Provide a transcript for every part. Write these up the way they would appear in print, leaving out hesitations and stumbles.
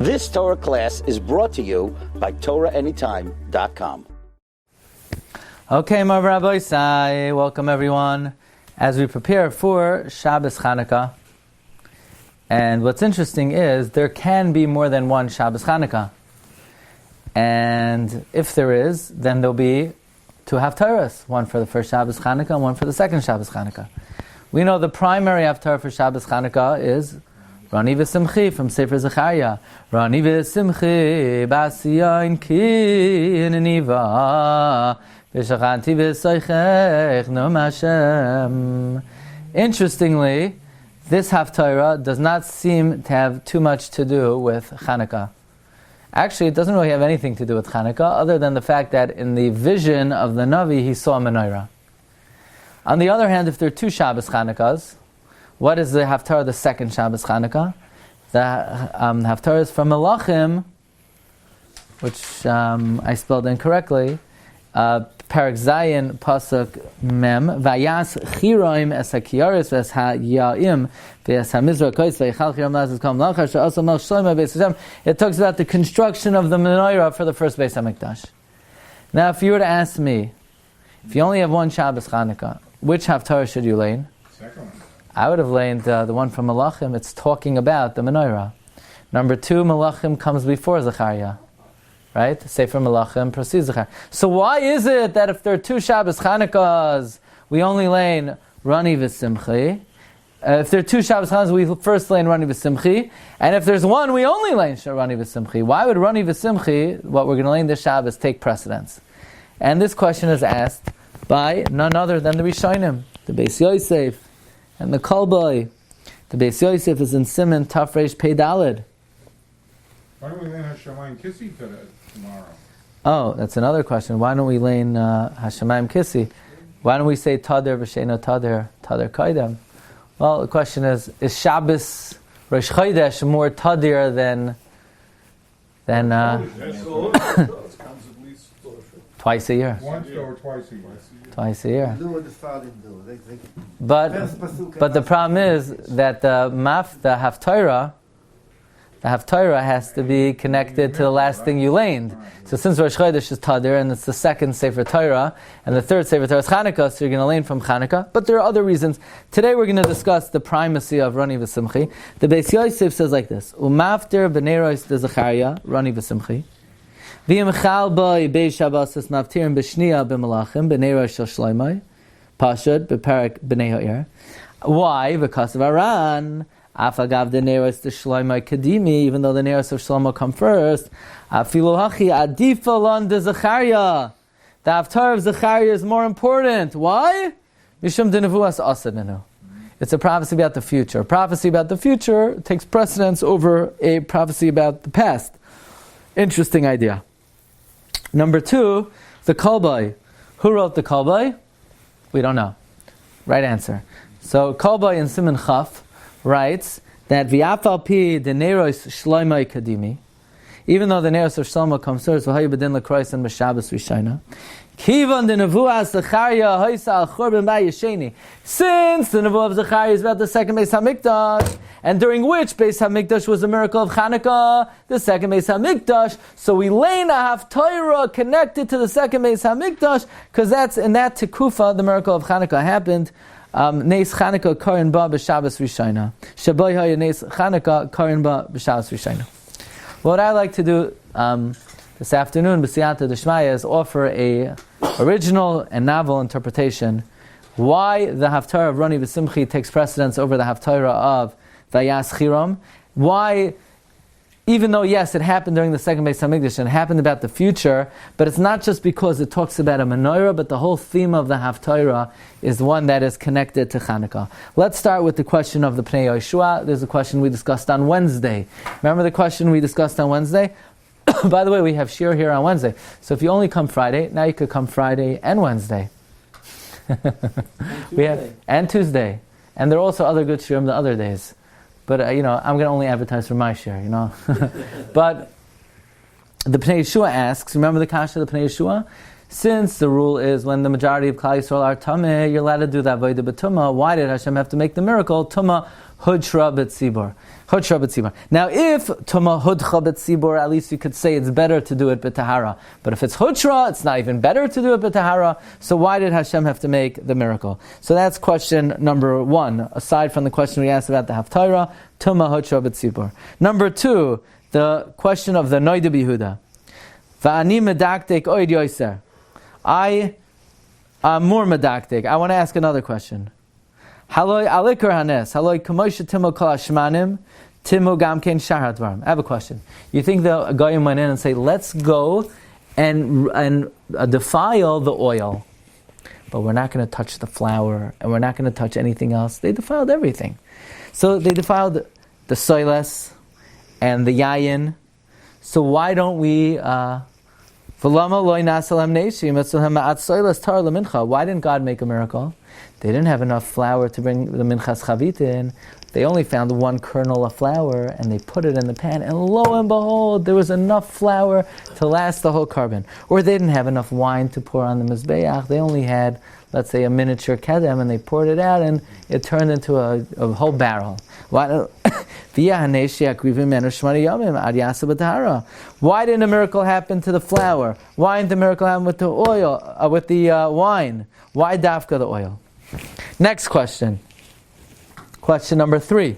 This Torah class is brought to you by TorahAnytime.com. Okay, my Rabbi, welcome everyone as we prepare for Shabbos Chanukah. And what's interesting is there can be more than one Shabbos Chanukah. And if there is, then there'll be two Haftorahs, one for the first Shabbos Chanukah and one for the second Shabbos Chanukah. We know the primary Haftorah for Shabbos Chanukah is Rani v'simchi from Sefer Zechariah. Rani v'simchi b'asiyayin ki neniva v'shachanti v'soichech nom Hashem. Interestingly, this Haftorah does not seem to have too much to do with Chanukah. Actually, it doesn't really have anything to do with Chanukah, other than the fact that in the vision of the Navi, he saw a menorah. On the other hand, if there are two Shabbos Chanukahs, what is the Haftarah, the second Shabbos Chanukah? The Haftarah is from Melachim, which I spelled incorrectly. Parak Zayin Pasuk Mem Vayas Chiroim Es HaKiyaris Ves HaYaim Ves HaMizra Kois Vaychal Chirom Laz Kam Lachar She'asam Melch Shlomo Beis Hashem. It talks about the construction of the menorah for the first Beis HaMikdash. Now, if you were to ask me, if you only have one Shabbos Chanukah, which Haftarah should you lane? Second one. I would have laned the one from Melachim. It's talking about the menorah. Number two, Melachim comes before Zechariah. Right? Sefer Melachim precedes Zechariah. So why is it that if there are two Shabbos Chanukahs, we only lane Rani v'simchi? If there are two Shabbos Chanukahs, we first lane Rani v'simchi. And if there's one, we only lane Rani v'simchi. Why would Rani v'simchi, what we're going to lane this Shabbos, take precedence? And this question is asked by none other than the Rishonim, the Beis Yosef, and the Kolboi. The Beis Yosef is in Siman Tafresh Pei Daled. Why don't we lane Hashemayim Kissi tomorrow? Oh, that's another question. Why don't we lane Hashemayim Kissi? Why don't we say Tader v'Sheino Tader Kaidem? Well, the question is Shabbos Rosh Chodesh more Tadir than twice a year? Once or twice a year? Twice a year. But the problem is that the Haftorah has to be connected to the last thing you laned. So since Rosh Chodesh is Tadir, and it's the second Sefer Torah, and the third Sefer Torah is Chanukah, so you're going to lane from Chanukah. But there are other reasons. Today we're going to discuss the primacy of Rani v'Simchi. The Beis Yosef says like this: Umafter b'nei rois de Zechariah, Rani v'Simchi. V'yimchal b'y beis Shabbos es maftirim b'shniya b'malachim b'nei rois shel Shloimei, Pashad b'parak b'nei ha'ir. Why? Because of Aran. Afagav the neros the Shlomo Kadimi, even though the neros of Shlomo come first. Afilohachi adifa lon de Zechariah. The Haftarah of Zechariah is more important. Why? Mishum de nevuas asadenu. It's a prophecy about the future. A prophecy about the future takes precedence over a prophecy about the past. Interesting idea. Number two, the Kolboi. Who wrote the Kolboi? We don't know. Right answer. So Kolboi in Siman Chaf writes that v'yafal pi the neros Shlomo Kadimi, even though the neros of Shlomo comes first, v'hayu b'din l'krois and b'Shabbos Rishona, kivan the nevuah Zechariah hoisa al churban b'yesheni. Since the nevuah of Zechariah is about the second Beis HaMikdash, and during which Beis HaMikdash was a miracle of Chanukah, the second Beis HaMikdash, so we lane a Haftorah connected to the second Beis HaMikdash, because that's in that Tekufa the miracle of Chanukah happened. Neis Chanukah Karin Ba b'Shabbos Rishona. Shaboy Haya Neis Chanukah Karin Ba b'Shabbos Rishona. What I like to do this afternoon, b'siyata d'shmaya, is offer a original and novel interpretation why the Haftarah of Rani v'Simchi takes precedence over the Haftarah of Vayas Chirom. Why, even though yes, it happened during the second Beis HaMikdash and it happened about the future, but it's not just because it talks about a menorah, but the whole theme of the Haftarah is one that is connected to Chanukah. Let's start with the question of the Pnei Yoshua. There's a question we discussed on Wednesday. Remember the question we discussed on Wednesday? By the way, we have Shiur here on Wednesday. So if you only come Friday, now you could come Friday and Wednesday. And Tuesday. And there are also other good Shiurim the other days. But, I'm going to only advertise for my share, But the Pnei Yeshua asks, remember the kasha of the Pnei Yeshua? Since the rule is when the majority of Klal Yisrael are tameh, you're allowed to do that avodah b'tumah. Why did Hashem have to make the miracle? Tumah Hudshra b'tzibor. Hudshra b'tzibor. Now, if Tuma hudcha b'tzibor, at least you could say it's better to do it b'tahara. But if it's Hudshra, it's not even better to do it b'tahara. So why did Hashem have to make the miracle? So that's question number one, aside from the question we asked about the Haftorah, Tuma hudshra b'tzibor. Number two, the question of the Noida Bihuda. Va'ani medaktek oid yoser. I am more medaktek. I want to ask another question. Haloi alikar hanes. Haloi kamoisha timo kol hashmanim. Timo gamkein shar hadvarim. I have a question. You think the Goyim went in and say, let's go and defile the oil, but we're not going to touch the flour, and we're not going to touch anything else. They defiled everything. So they defiled the soiles and the yayin. So why don't we... Why didn't God make a miracle? They didn't have enough flour to bring the minchas chavit in. They only found one kernel of flour, and they put it in the pan, and lo and behold, there was enough flour to last the whole carbon. Or they didn't have enough wine to pour on the mizbeach. They only had, let's say, a miniature kedem, and they poured it out, and it turned into a whole barrel. Why didn't a miracle happen to the flour? Why didn't the miracle happen with the oil, with the wine? Why dafka the oil? Next question. Question number 3.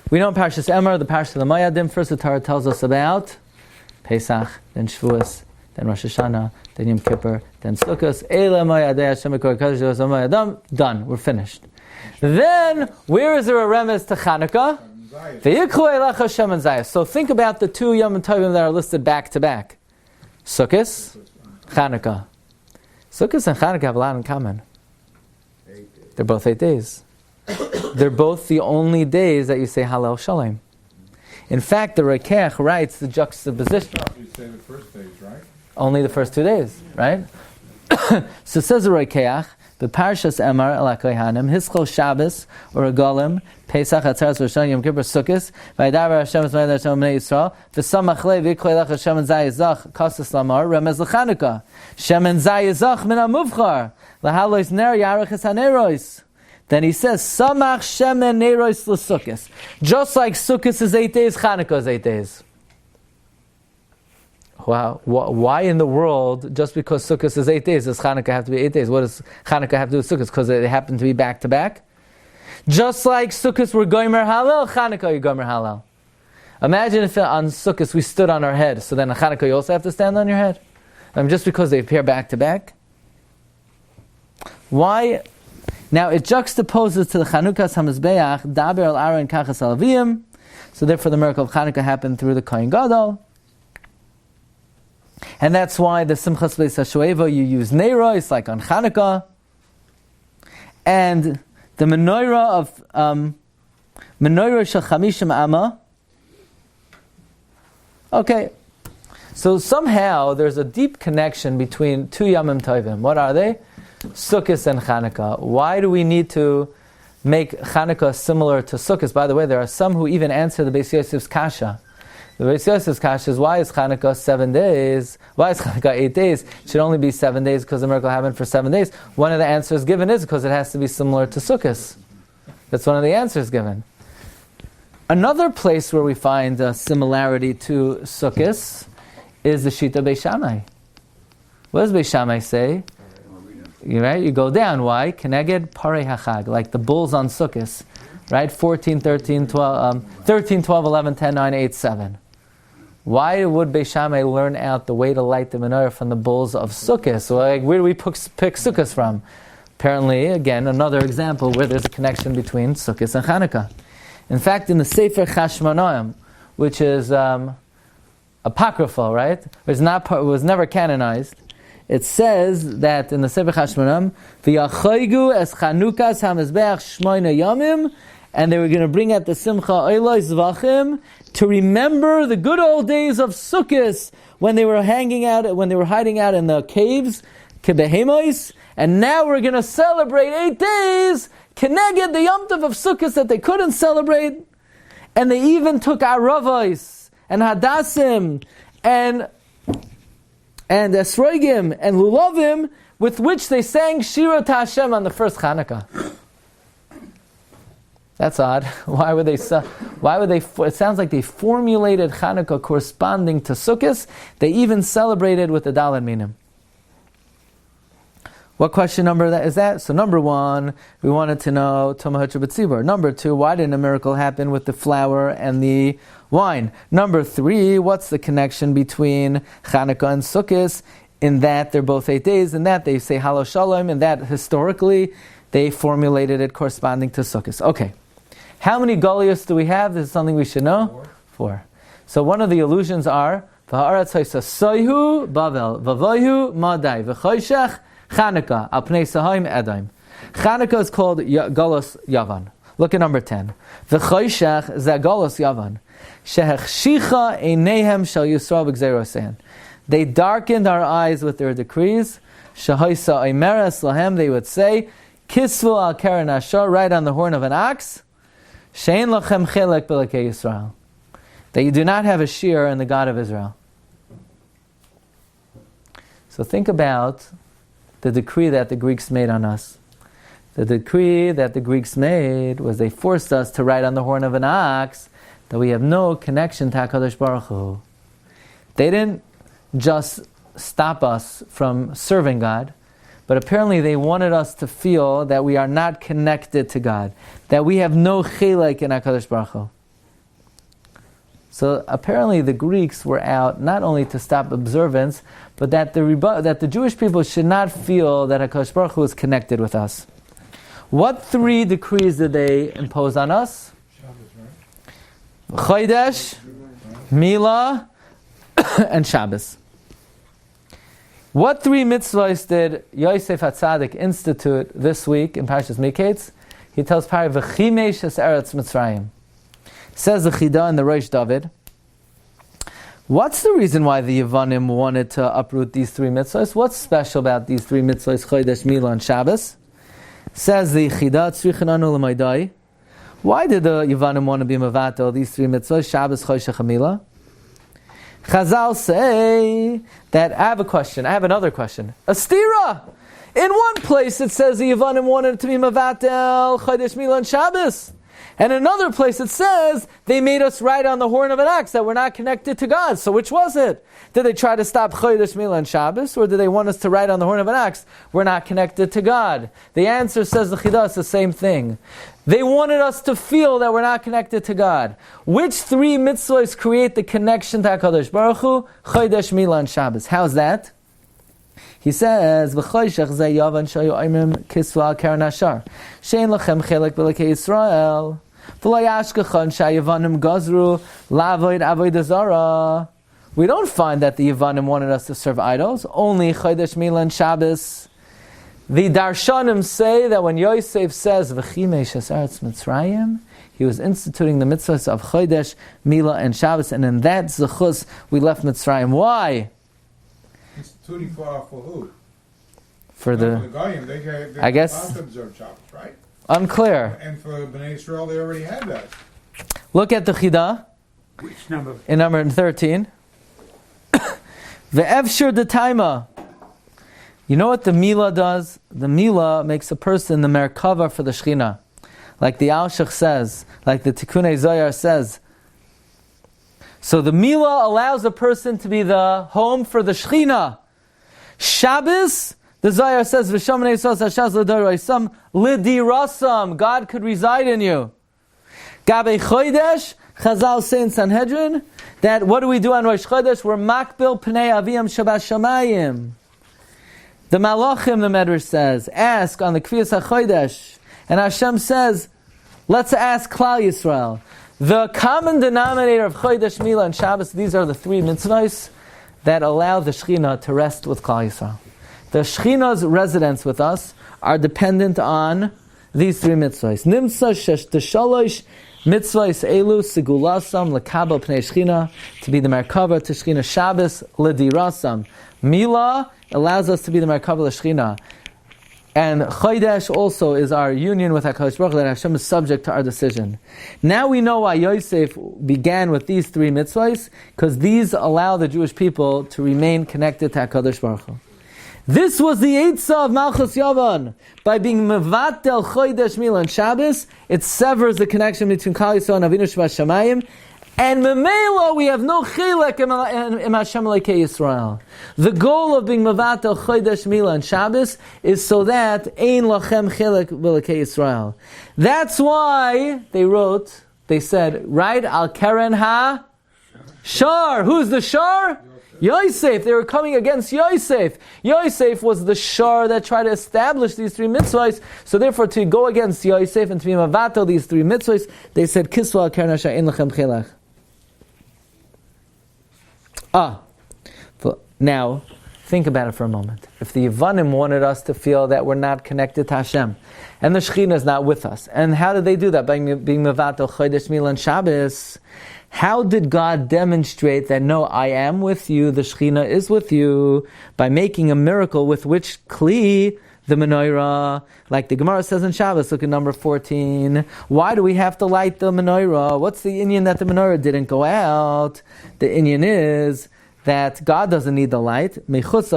We know in Parshas Emor, the Parsha of the Moedim, first the Torah tells us about Pesach, then Shavuos, then Rosh Hashanah, then Yom Kippur, then Sukkos. Done. We're finished. Then, where is there a remez to Chanukah? So think about the two Yom Tovim that are listed back to back. Sukkos, Chanukah. Sukkos and Chanukah have a lot in common. They're both 8 days. They're both the only days that you say Hallel Shalom. In fact, the Rekeach writes the juxtaposition. You say the first days, right? Only the first 2 days, right? So says the Rekeach, the Parshas Emor el HaKohanim, Hischol Shabbos or a Golem, Pesach, Atzeres, Rosh Hashanah, Yom Kippur, Sukkos, Vaydavar Hashem es Vaydavar Hashem Bnei Yisrael, V'samach lei v'yiklei lech Hashem en Zayizach, Kasas Lamar, Remez l'Chanukah, Shem en Zayizach min ha-muvchar, L'halois ner yarech es ha-nerois. Then he says, Samach Shem en nerois l'Sukkos. Just like Sukkos is 8 days, Chanukah is 8 days. Wow, why in the world, just because Sukkot is 8 days, does Chanukah have to be 8 days? What does Chanukah have to do with Sukkot? Because they happen to be back to back? Just like Sukkot were Gomer Hallel, Chanukah you Gomer Hallel. Imagine if on Sukkot we stood on our head, so then on Chanukah you also have to stand on your head? Just because they appear back to back? Why? Now it juxtaposes to the Chanukah's HaMizbeach, Daber al Aaron Kachas al Aviyim. So therefore the miracle of Chanukah happened through the Kohen Gadol. And that's why the Simchas Beis HaShoeva, you use Neiros, like on Chanukah. And the menorah of Menorah Shel Chamishim Amma. Okay. So somehow there's a deep connection between two Yamim Tovim. What are they? Sukkos and Chanukah. Why do we need to make Chanukah similar to Sukkos? By the way, there are some who even answer the Beis Yosef's Kasha. The Beis Yosef's Kasha is, why is Chanukah 7 days? Why is Chanukah 8 days? It should only be 7 days because the miracle happened for 7 days. One of the answers given is because it has to be similar to Sukkos. That's one of the answers given. Another place where we find a similarity to Sukkos is the Shita Beis Shammai. What does Beis Shammai say? You go down. Why? Keneged Parei HaChag, like the bulls on Sukkos. Right? 14, 13, 12, 13, 12, 11, 10, 9, 8, 7. Why would Beis Shammai learn out the way to light the menorah from the bulls of Sukkos? So where do we pick Sukkos from? Apparently, again, another example where there's a connection between Sukkos and Chanukah. In fact, in the Sefer Chashmonaim, which is apocryphal, right? It was never canonized. It says that in the Sefer Chashmonaim, V'yachaygu es Chanukas hamizbeach shmoina yamim, and they were going to bring out the Simcha Oiloi Zvachim to remember the good old days of Sukkos when they were hiding out in the caves, Kebehemois, and now we're going to celebrate 8 days, Keneged the Yom Tov of Sukkos that they couldn't celebrate, and they even took Aravos and Hadassim and Esrogim and Lulavim with which they sang Shiur to Hashem on the first Chanukah. That's odd. Why would they? It sounds like they formulated Chanukah corresponding to Sukkot. They even celebrated with the Daled Minim. What question number is that? So number 1, we wanted to know Tomahutcha B'tzibur. Number 2, why didn't a miracle happen with the flour and the wine? Number 3, what's the connection between Chanukah and Sukkot? In that they're both 8 days, in that they say Halo Shalom, in that historically they formulated it corresponding to Sukkot. Okay. How many Goliaths do we have? This is something we should know. 4. So one of the allusions are V'ha'aretz ha'isa soihu Bavel V'voihu Madai V'choshech Chanukah Al Pnei Sahaim Edaim. Chanukah is called Golos Yavan. Look at number 10. V'choshech is that Golos Yavan. Shehechshicha Eineihem Shal Yisrael B'gzeirosein. They darkened our eyes with their decrees. Shahoisa Oimeres Lahem, they would say, Kisvu al Keren Ashar, right on the horn of an ox. Shein lachem chelek b'lekei Yisrael. That you do not have a shiur in the God of Israel. So think about the decree that the Greeks made on us. The decree that the Greeks made was they forced us to ride on the horn of an ox, that we have no connection to HaKadosh Baruch Hu. They didn't just stop us from serving God, but apparently they wanted us to feel that we are not connected to God, that we have no chelek in HaKadosh Baruch Hu. So apparently the Greeks were out not only to stop observance, but that the Jewish people should not feel that HaKadosh Baruch Hu is connected with us. What 3 decrees did they impose on us? Chodesh, Milah, and Shabbos. What 3 mitzvahs did Yosef HaTzadik institute this week in Parshas Mikeitz? He tells Pari, V'chimesh es eretz Mitzrayim. Says the Chida in the Rosh David. What's the reason why the Yevanim wanted to uproot these 3 mitzvahs? What's special about these 3 mitzvahs, Chodesh, Milah, and Shabbos? Says the Chida, Tzrichananu l'maydai. Why did the Yevanim want to be mevatel these 3 mitzvahs, Shabbos, Chodesh, and Milah? Chazal say that I have another question. A stira! In one place it says the Yevanim wanted to be mevatel, Chodesh, Milah, and Shabbos. And in another place it says they made us ride on the horn of an ox, that we're not connected to God. So which was it? Did they try to stop Chodesh, Milah, and Shabbos? Or did they want us to ride on the horn of an ox? We're not connected to God. The answer, says the Chidah, is the same thing. They wanted us to feel that we're not connected to God. Which 3 mitzvahs create the connection to HaKadosh Baruch Hu? Chodesh, Milah, and Shabbos. How's that? He says, "V'choshech zeh yavan shayu oimrim kisvu al keren ashar, shein lachem chelek b'lekei Yisrael, v'lo yashkechon shayavanim gazru la'avoid avodah zara." We don't find that the Yevanim wanted us to serve idols. Only Chodesh, Milah, and Shabbos. The Darshanim say that when Yosef says "V'chimesh es eretz Mitzrayim," he was instituting the mitzvahs of Chodesh, Milah, and Shabbos, and in that zechus we left Mitzrayim. Why? Instituting for who? For the Goyim, they I guess to observe Shabbos, right? Unclear. And for Bnei Israel, they already had that. Look at the Chidah. Which number? In number 13. The Evshir de Taima. You know what the Milah does? The Milah makes a person the Merkava for the Shechina. Like the Alshach says, like the Tikkunei Zohar says. So the Milah allows a person to be the home for the Shechina. Shabbos, the Zohar says, V'shomenei sos hashaz l'doraisam l'dirasam. God could reside in you. Gabe Chodesh, Chazal say in Sanhedrin, that what do we do on Rosh Chodesh? We're makbil pnei aviyam Shabbat shamayim. The Malachim, the Medrash says, ask on the Kviyas HaChodesh. And Hashem says, let's ask Klal Yisrael. The common denominator of Chodesh, Milah, and Shabbos, these are the 3 mitzvahs that allow the Shechina to rest with Klal Yisrael. The Shechina's residence with us are dependent on these 3 mitzvahs. Nimtza shesh t'shalosh mitzvahs elu segulasam lekabel pnei Shechina, to be the Merkava to Shechina. Shabbos ledirasam. Milah allows us to be the Merkava Shechina. And Chodesh also is our union with HaKadosh Baruch Hu, that Hashem is subject to our decision. Now we know why Yosef began with these 3 mitzvahs, because these allow the Jewish people to remain connected to HaKadosh Baruch Hu. This was the Eitzah of Malchus Yavan. By being mevatel chodesh mila and Shabbos, it severs the connection between Kal Yisrael and Avinu Shebashamayim. And memela, we have no chilek in Hashem Elokei Yisrael. The goal of being mevatel chodesh mila and Shabbos is so that ein lachem chilek b'Elokei Yisrael. That's why they said, right, al keren ha shar. Who's the shar? Yosef. They were coming against Yosef. Yosef was the shar that tried to establish these three mitzvahs. So therefore, to go against Yosef and to be mevatel these three mitzvahs, they said, kiswa al keren ha shar ein lachem chilek. Now, think about it for a moment. If the Yevanim wanted us to feel that we're not connected to Hashem, and the Shechina is not with us, and how did they do that? By being mevatel chodesh mila and Shabbos. How did God demonstrate that, no, I am with you, the Shechina is with you, by making a miracle with which kli, the menorah, like the Gemara says in Shabbos, look at number 14. Why do we have to light the menorah? What's the inyan that the menorah didn't go out? The inyan is that God doesn't need the light. Does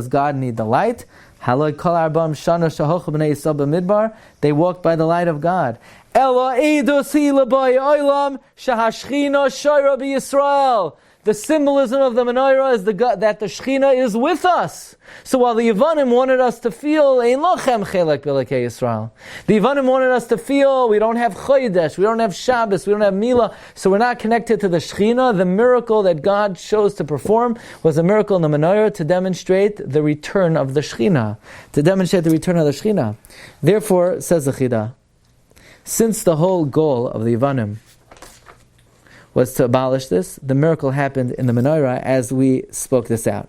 God need the light? They walked by the light of God. The symbolism of the menorah is that the Shechina is with us. So while the Yevanim wanted us to feel ein lochem chelek b'Elokei Yisrael, the Yevanim wanted us to feel we don't have Chodesh, we don't have Shabbos, we don't have Mila, so we're not connected to the Shechina. The miracle that God chose to perform was a miracle in the menorah to demonstrate the return of the Shechina. Therefore, says the Chida, since the whole goal of the Yevanim was to abolish this, the miracle happened in the menorah as we spoke this out.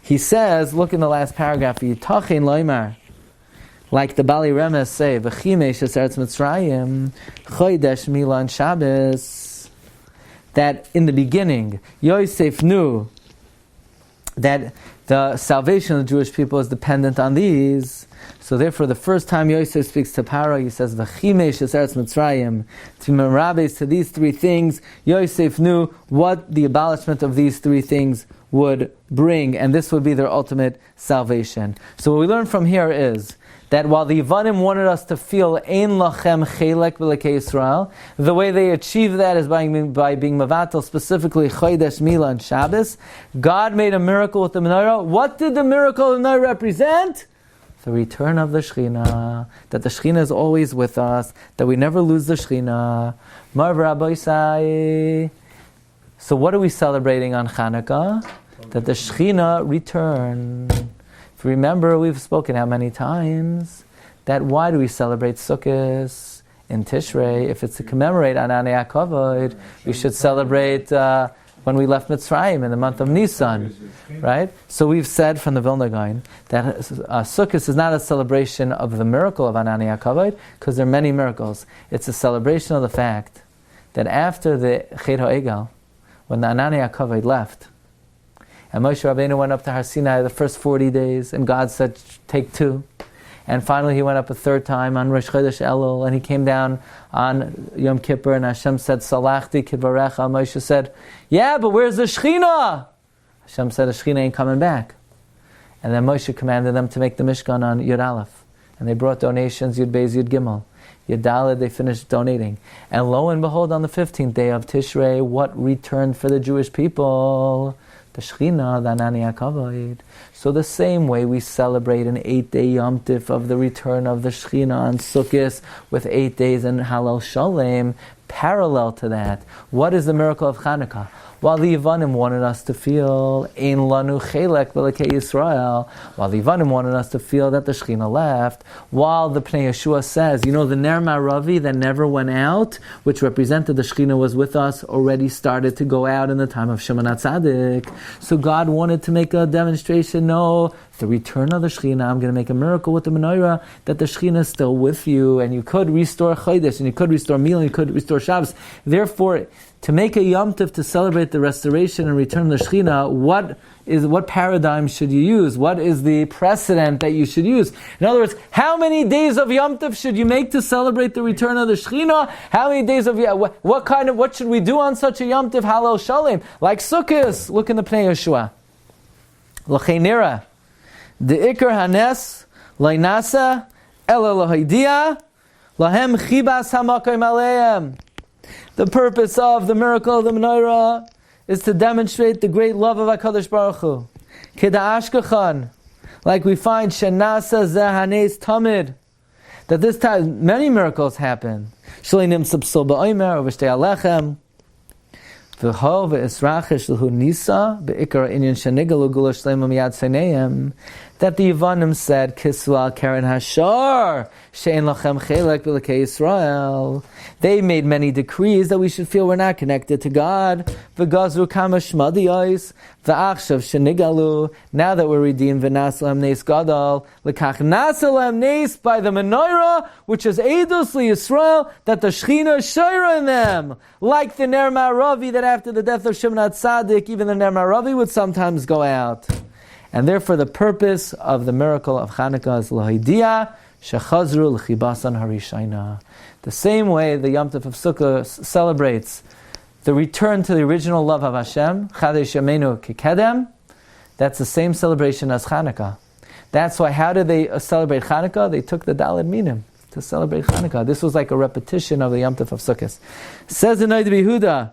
He says, look in the last paragraph, Yitachin loymar, like the Bali Remes say, V'chimesh eretz Mitzrayim, Chodesh Mila and Shabbos, that in the beginning, Yosef knew that the salvation of the Jewish people is dependent on these. So therefore, the first time Yosef speaks to Paro, he says, "V'chimesh eretz Mitzrayim." To merabes to these three things, Yosef knew what the abolishment of these three things would bring, and this would be their ultimate salvation. So what we learn from here is that while the Yevanim wanted us to feel ein lachem chelek b'Elokei Yisrael, the way they achieve that is by being mevatel, specifically Chodesh Mila and Shabbos. God made a miracle with the menorah. What did the miracle of the menorah represent? The return of the Shechina, that the Shechina is always with us, that we never lose the Shechina. Mar Rabbi say. So what are we celebrating on Chanukah? That the Shechina returned. If you remember, we've spoken how many times that why do we celebrate Sukkot in Tishrei? If it's to commemorate Ananei HaKavod, we should celebrate when we left Mitzrayim in the month of Nisan, right? So we've said from the Vilna Gaon that Sukkot is not a celebration of the miracle of Ananei HaKavod, because there are many miracles. It's a celebration of the fact that after the Chet HaEgel, when the Ananei HaKavod left, and Moshe Rabbeinu went up to Har Sinai the first 40 days, and God said, take 2. And finally he went up a third time on Rosh Chodesh Elul, and he came down on Yom Kippur, and Hashem said, Salachti kidvarecha. Moshe said, yeah, but where's the Shechina? Hashem said, the Shechina ain't coming back. And then Moshe commanded them to make the Mishkan on Yud Aleph. And they brought donations, Yud Beis, Yud Gimel. Yud Daled, they finished donating. And lo and behold, on the 15th day of Tishrei, what returned for the Jewish people? The Shechina, the Ananei HaKavod. So the same way we celebrate an 8-day Yom Tif of the return of the Shechina on Sukkot with 8 days in Halal Shalem, parallel to that, what is the miracle of Chanukah? While the Yevanim wanted us to feel Ein Lanu Chelek B'Elokei Yisrael, while the Yevanim wanted us to feel that the Shechina left, while the Pnei Yeshua says, the Ner Maravi that never went out, which represented the Shechina was with us, already started to go out in the time of Shimon HaTzadik. So God wanted to make a demonstration, no, the return of the Shechina, I'm going to make a miracle with the menorah that the Shechina is still with you, and you could restore Chodesh, and you could restore Mil, and you could restore Shabbos. Therefore, to make a Yom Tov to celebrate the restoration and return of the Shechina, what paradigm should you use? What is the precedent that you should use? In other words, how many days of Yom Tov should you make to celebrate the return of the Shechina? How many days of what should we do on such a Yom Tov Halal Shalem? Like Sukkot, look in the Pnei Yeshua. L'cheinira, the Ikar Hanes, Lainasa, Ela Lahaidia, Lahem Chibas Hamakayim Aleim. The purpose of the miracle of the menorah is to demonstrate the great love of HaKadosh Baruch Hu. Keda Ashkechan, like we find Shenasa Zehanes Tamid, that this time many miracles happen. Shalinim Subsil Ba'omer, Oveshtei Alechem, V'ho V'esrachish L'hu Nisa, Be'ikar Inyan Shenigalu Gula Shleimah Miyad Seineim, that the Yevanim said, Kisvu al Karen Hashar, She'en Lachem Chelek B'Lekei Yisrael. They made many decrees that we should feel we're not connected to God. V'gazru Kama Shmadiyos, V'achshav Shenigalu, now that we're redeemed, V'nasalem Neis Gadol, L'kach Nasalem Neis, by the menorah, which is Eidos L'Yisrael, that the Shechina is Shira in them. Like the Ner Ma'aravi, that after the death of Shimon HaTzadik, even the Ner Ma'aravi would sometimes go out. And therefore the purpose of the miracle of Chanukah is L'Haidia Shechazru L'Chibasan Harishayna. The same way the Yom Tov of Sukkah celebrates the return to the original love of Hashem, Chadesh Yamenu Kikedem, that's the same celebration as Chanukah. That's why, how did they celebrate Chanukah? They took the Daled Minim to celebrate Chanukah. This was like a repetition of the Yom Tov of Sukkot. Says the Noid Yehuda,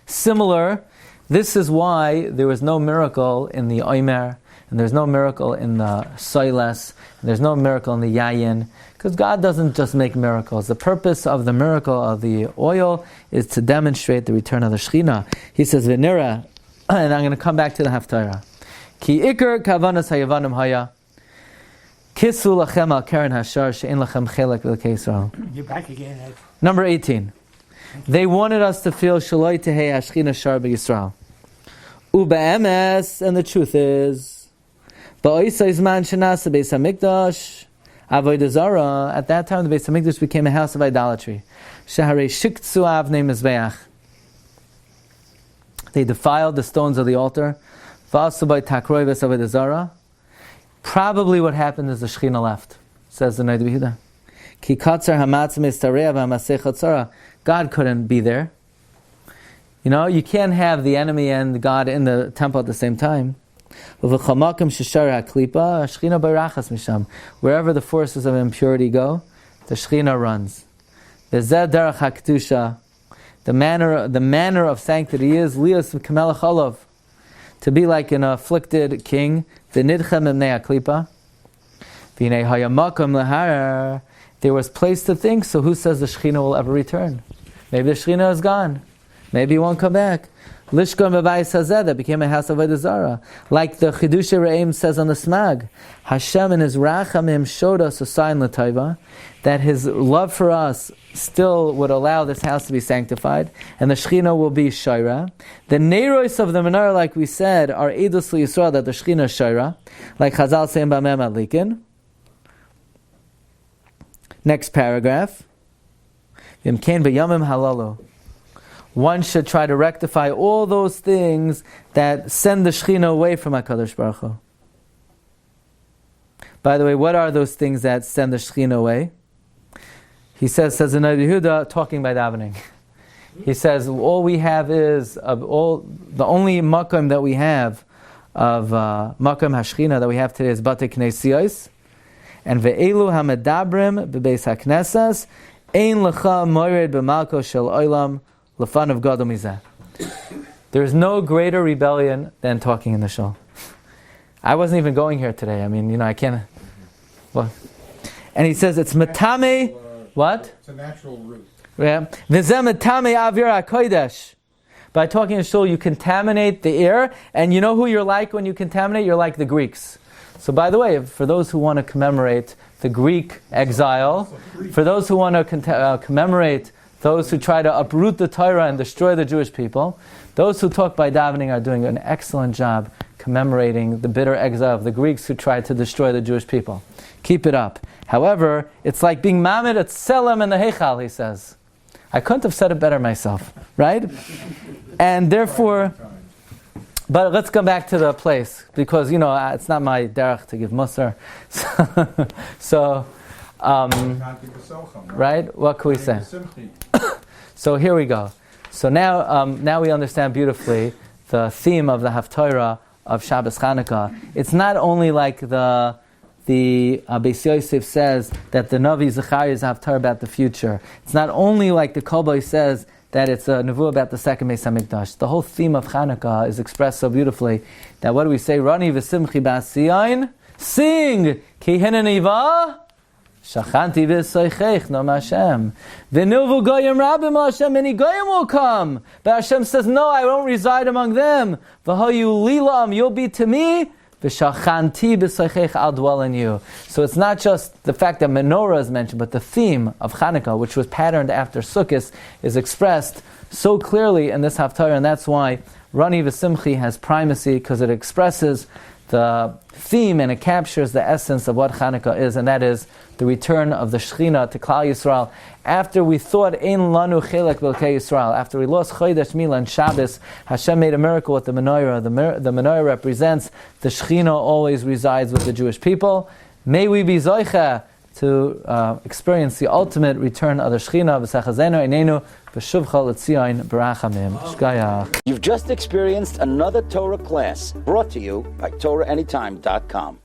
similar, this is why there was no miracle in the Omer, and there's no miracle in the Soiles, and there's no miracle in the Yayin, because God doesn't just make miracles. The purpose of the miracle of the oil is to demonstrate the return of the Shechina. He says, Venera, and I'm going to come back to the Haftorah. Ki ikar kavanas hayavanim haya, kisu lachem al karen hashar, she'en lachem chelek v'lekei Yisrael. You're back again, Ed. Number 18. They wanted us to feel shaloi tehei hashchina shar b'Yisrael. Ube'emes, and the truth is, ba'oisa izman shenasa beis hamikdash, avodah zara. At that time, the Beis Hamikdash became a house of idolatry. Shaharei shiktzu avnei mizbeach. They defiled the stones of the altar. V'asu by takroi ves avodah zara. Probably what happened is the Shechina left, says the Noid Yehuda. Ki katzar hamatz mistareya v'hamasei chatzara. God couldn't be there. You know, you can't have the enemy and God in the temple at the same time. Wherever the forces of impurity go, the Shechina runs. The manner of sanctity is lios v'kamelech olav, to be like an afflicted king. There was place to think, so who says the Shechina will ever return? Maybe the Shechina is gone. Maybe he won't come back. Lishkon B'Bayis Hazeh, that became a house of Avodah Zarah. Like the Chidushay Re'im says on the Smag, Hashem in His Rachamim showed us a sign, L'Taiva, that His love for us still would allow this house to be sanctified, and the Shechina will be Shaira. The Neiros of the Menorah, like we said, are Eidos L'Yisrael, that the Shechina is Shaira, like Chazal saying B'Mem Adlikin. Next paragraph. Yom Ken B'Yamim Halalu. One should try to rectify all those things that send the Shechina away from HaKadosh Baruch Hu. By the way, what are those things that send the Shechina away? He says the Noid Yehuda, talking by davening. He says, all we have is, the only makom that we have of makom hashchina that we have today is Batei Knesiyos, and ve'elu hamedabrim bebeis haknesas, ein lecha moired b'malko shel olam, Lefan of Gadol Mizeh. There is no greater rebellion than talking in the shul. I wasn't even going here today. I mean, I can't. Well, and he says it's metame. What? It's a natural root. Yeah. V'zeh metame avir hakodesh. By talking in shul, you contaminate the air, and you know who you're like when you contaminate? You're like the Greeks. So, by the way, for those who want to commemorate the Greek exile, for those who want to commemorate those who try to uproot the Torah and destroy the Jewish people, those who talk by davening are doing an excellent job commemorating the bitter exile of the Greeks who tried to destroy the Jewish people. Keep it up. However, it's like being Mamed at Tselem in the Heichal, he says. I couldn't have said it better myself, right? And therefore, but let's come back to the place, because, it's not my derech to give musar. So right? What can we say? So here we go. So now we understand beautifully the theme of the Haftorah of Shabbos Chanukah. It's not only like the Beis Yosef says that the Navi Zechariah is a Haftarah about the future. It's not only like the Kolboi says that it's a nevuah about the second Beis Hamikdash. The whole theme of Chanukah is expressed so beautifully that what do we say? Rani v'simchi b'asiyayin, sing ki hineniva shachanti v'soichech no Hashem v'nuvu goyim rabim Hashem, many goyim will come. But Hashem says, no, I won't reside among them. V'hoyu lilam, you'll be to me. V'shachanti b'soichech, I'll dwell in you. So it's not just the fact that menorah is mentioned, but the theme of Chanukah, which was patterned after Sukkot, is expressed so clearly in this Haftarah, and that's why Rani v'simchi has primacy, because it expresses the theme and it captures the essence of what Chanukah is, and that is the return of the Shechina to Klal Yisrael. After we thought Ein Lanu Chelek B'Elkei Yisrael, after we lost Chodesh Mila and Shabbos, Hashem made a miracle with the menorah. The menorah represents the Shechina always resides with the Jewish people. May we be Zoicha to experience the ultimate return of the Shechina. V'sachazenu einenu v'shuvcha l'tzion b'rachamim. Shkayach. You've just experienced another Torah class brought to you by TorahAnytime.com.